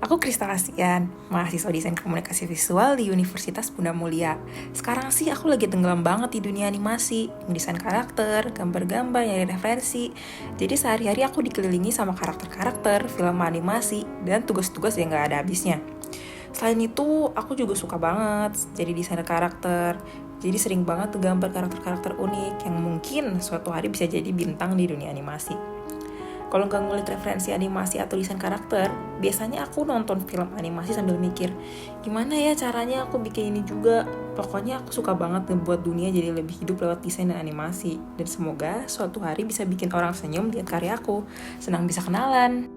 Aku Kristal Asian, mahasiswa desain komunikasi visual di Universitas Bunda Mulia. Sekarang sih aku lagi tenggelam banget di dunia animasi, mendesain karakter, gambar-gambar, nyari referensi. Jadi sehari-hari aku dikelilingi sama karakter-karakter, film animasi, dan tugas-tugas yang gak ada habisnya. Selain itu, aku juga suka banget jadi desainer karakter. Jadi sering banget tuh gambar karakter-karakter unik yang mungkin suatu hari bisa jadi bintang di dunia animasi. Kalau nggak ngulik referensi animasi atau desain karakter, biasanya aku nonton film animasi sambil mikir, gimana ya caranya aku bikin ini juga. Pokoknya aku suka banget ngebuat dunia jadi lebih hidup lewat desain dan animasi. Dan semoga suatu hari bisa bikin orang senyum lihat karyaku. Senang bisa kenalan.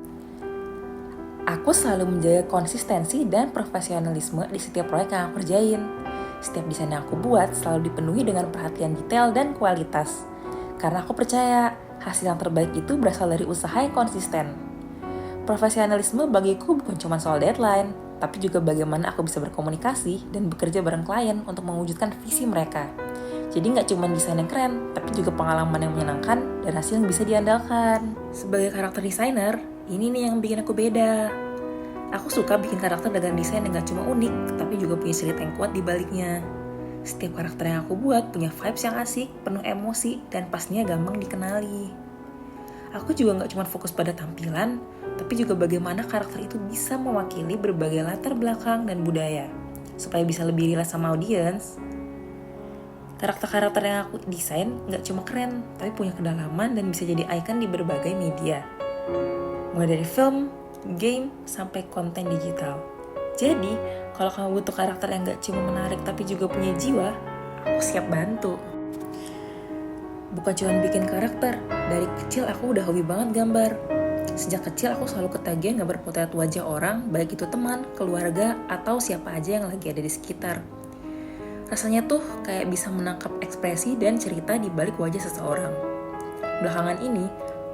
Aku selalu menjaga konsistensi dan profesionalisme di setiap proyek yang aku kerjain. Setiap desain yang aku buat selalu dipenuhi dengan perhatian detail dan kualitas. Karena aku percaya, hasil yang terbaik itu berasal dari usaha yang konsisten. Profesionalisme bagiku bukan cuma soal deadline, tapi juga bagaimana aku bisa berkomunikasi dan bekerja bareng klien untuk mewujudkan visi mereka. Jadi nggak cuma desain yang keren, tapi juga pengalaman yang menyenangkan dan hasil yang bisa diandalkan. Sebagai karakter desainer, ini nih yang bikin aku beda. Aku suka bikin karakter dengan desain yang gak cuma unik, tapi juga punya cerita yang kuat di baliknya. Setiap karakter yang aku buat punya vibes yang asik, penuh emosi, dan pastinya gampang dikenali. Aku juga gak cuma fokus pada tampilan, tapi juga bagaimana karakter itu bisa mewakili berbagai latar belakang dan budaya, supaya bisa lebih relate sama audiens. Karakter-karakter yang aku desain gak cuma keren, tapi punya kedalaman dan bisa jadi icon di berbagai media. Mulai dari film, game, sampai konten digital. Jadi, kalau kamu butuh karakter yang gak cuma menarik tapi juga punya jiwa, aku siap bantu. Bukan cuma bikin karakter, dari kecil aku udah hobi banget gambar. Sejak kecil aku selalu ketagihan gambar potret wajah orang, baik itu teman, keluarga, atau siapa aja yang lagi ada di sekitar. Rasanya tuh kayak bisa menangkap ekspresi dan cerita di balik wajah seseorang. Belakangan ini,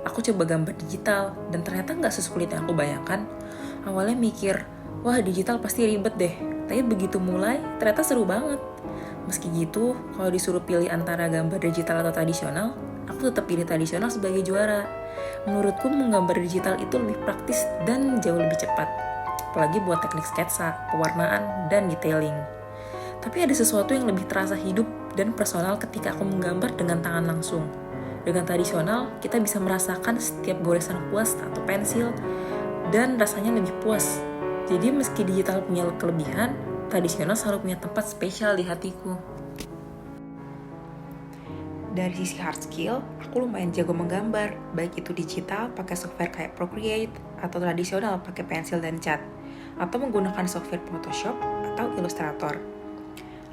aku coba gambar digital, dan ternyata gak sesulit yang aku bayangkan. Awalnya mikir, wah digital pasti ribet deh, tapi begitu mulai ternyata seru banget. Meski gitu, kalau disuruh pilih antara gambar digital atau tradisional, aku tetap pilih tradisional sebagai juara. Menurutku menggambar digital itu lebih praktis dan jauh lebih cepat, apalagi buat teknik sketsa, pewarnaan, dan detailing. Tapi ada sesuatu yang lebih terasa hidup dan personal ketika aku menggambar dengan tangan langsung. Dengan tradisional, kita bisa merasakan setiap goresan kuas atau pensil, dan rasanya lebih puas. Jadi meski digital punya kelebihan, tradisional selalu punya tempat spesial di hatiku. Dari sisi hard skill, aku lumayan jago menggambar, baik itu digital pakai software kayak Procreate, atau tradisional pakai pensil dan cat, atau menggunakan software Photoshop atau Illustrator.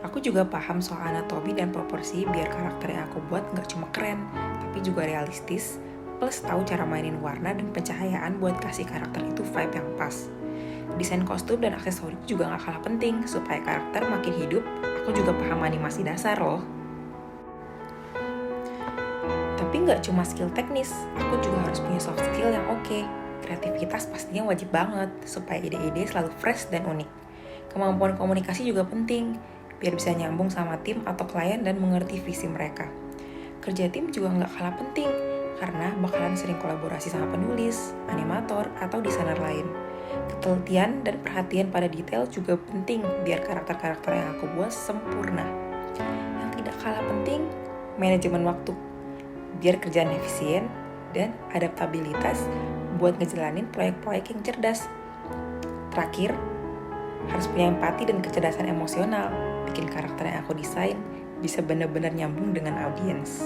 Aku juga paham soal anatomi dan proporsi biar karakter yang aku buat nggak cuma keren, tapi juga realistis, plus tahu cara mainin warna dan pencahayaan buat kasih karakter itu vibe yang pas. Desain kostum dan aksesoris juga gak kalah penting supaya karakter makin hidup. Aku juga paham animasi dasar loh. Tapi gak cuma skill teknis, aku juga harus punya soft skill yang oke. Kreativitas pastinya wajib banget supaya ide-ide selalu fresh dan unik. Kemampuan komunikasi juga penting biar bisa nyambung sama tim atau klien dan mengerti visi mereka. Kerja tim juga gak kalah penting karena bakalan sering kolaborasi sama penulis, animator, atau desainer lain. Ketelitian dan perhatian pada detail juga penting biar karakter-karakter yang aku buat sempurna. Yang tidak kalah penting, manajemen waktu biar kerjaan efisien dan adaptabilitas buat ngejalanin proyek-proyek yang cerdas. Terakhir, harus punya empati dan kecerdasan emosional bikin karakter yang aku desain bisa benar-benar nyambung dengan audiens.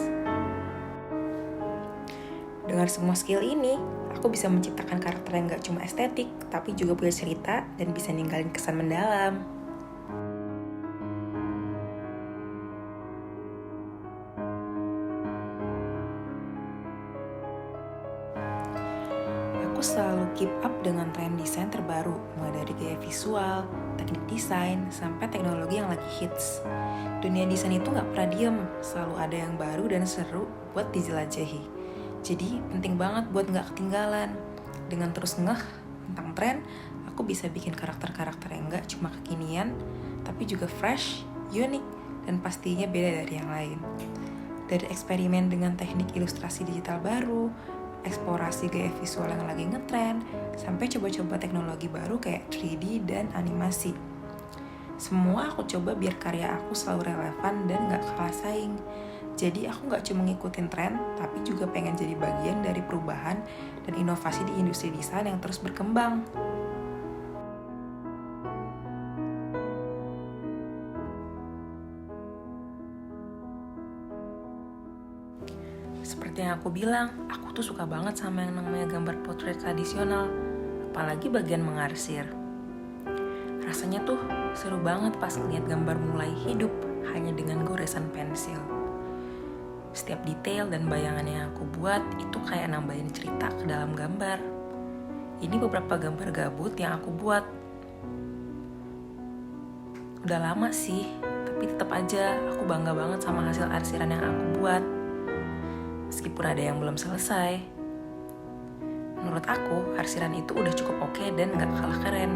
Dengan semua skill ini, aku bisa menciptakan karakter yang gak cuma estetik, tapi juga punya cerita dan bisa ninggalin kesan mendalam. Aku selalu keep up dengan tren desain terbaru, mulai dari gaya visual, teknik desain, sampai teknologi yang lagi hits. Dunia desain itu gak pernah diem, selalu ada yang baru dan seru buat dijelajahi. Jadi penting banget buat gak ketinggalan. Dengan terus ngeh tentang tren, aku bisa bikin karakter-karakter yang gak cuma kekinian, tapi juga fresh, unik, dan pastinya beda dari yang lain. Dari eksperimen dengan teknik ilustrasi digital baru, eksplorasi gaya visual yang lagi ngetren, sampai coba-coba teknologi baru kayak 3D dan animasi. Semua aku coba biar karya aku selalu relevan dan gak kalah saing. Jadi aku gak cuma ngikutin tren, tapi juga pengen jadi bagian dari perubahan dan inovasi di industri desain yang terus berkembang. Seperti yang aku bilang, aku tuh suka banget sama yang namanya gambar potret tradisional, apalagi bagian mengarsir. Rasanya tuh seru banget pas ngeliat gambar mulai hidup hanya dengan goresan pensil. Setiap detail dan bayangan yang aku buat itu kayak nambahin cerita ke dalam gambar. Ini beberapa gambar gabut yang aku buat. Udah lama sih, tapi tetap aja aku bangga banget sama hasil arsiran yang aku buat. Meskipun ada yang belum selesai. Menurut aku, arsiran itu udah cukup oke dan gak kalah keren.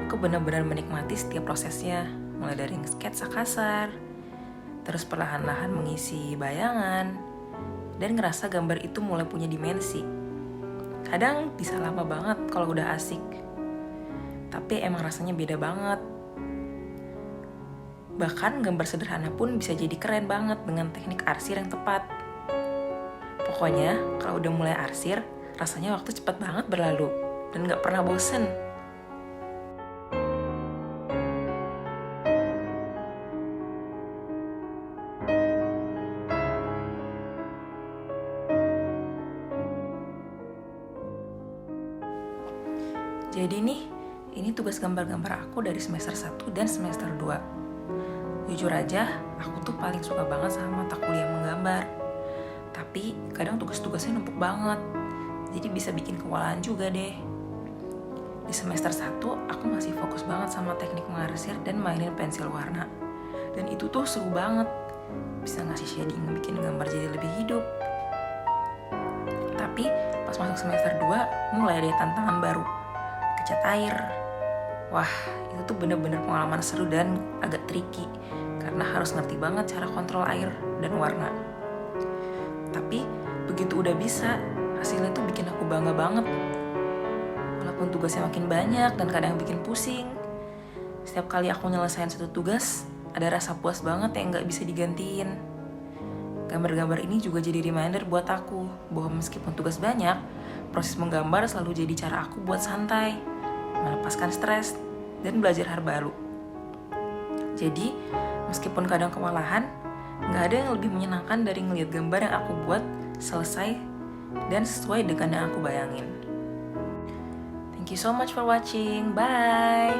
Aku benar-benar menikmati setiap prosesnya, mulai dari sketsa kasar, terus perlahan-lahan mengisi bayangan, dan ngerasa gambar itu mulai punya dimensi. Kadang bisa lama banget kalau udah asik, tapi emang rasanya beda banget. Bahkan gambar sederhana pun bisa jadi keren banget dengan teknik arsir yang tepat. Pokoknya kalau udah mulai arsir, rasanya waktu cepat banget berlalu, dan gak pernah bosen. Jadi nih, ini tugas gambar-gambar aku dari semester 1 dan semester 2. Jujur aja, aku tuh paling suka banget sama mata kuliah menggambar. Tapi kadang tugas-tugasnya numpuk banget, jadi bisa bikin kewalahan juga deh. Di semester 1, aku masih fokus banget sama teknik mengarsir dan mainin pensil warna. Dan itu tuh seru banget, bisa ngasih shading, bikin gambar jadi lebih hidup. Tapi pas masuk semester 2, mulai ada tantangan baru. Cat air. Wah, itu tuh bener-bener pengalaman seru dan agak tricky karena harus ngerti banget cara kontrol air dan warna. Tapi begitu udah bisa, hasilnya tuh bikin aku bangga banget. Walaupun tugasnya makin banyak dan kadang bikin pusing, setiap kali aku nyelesain satu tugas, ada rasa puas banget yang gak bisa digantiin. Gambar-gambar ini juga jadi reminder buat aku bahwa meskipun tugas banyak, proses menggambar selalu jadi cara aku buat santai, melepaskan stres, dan belajar hal baru. Jadi, meskipun kadang kewalahan, gak ada yang lebih menyenangkan dari ngeliat gambar yang aku buat selesai dan sesuai dengan yang aku bayangin. Thank you so much for watching. Bye!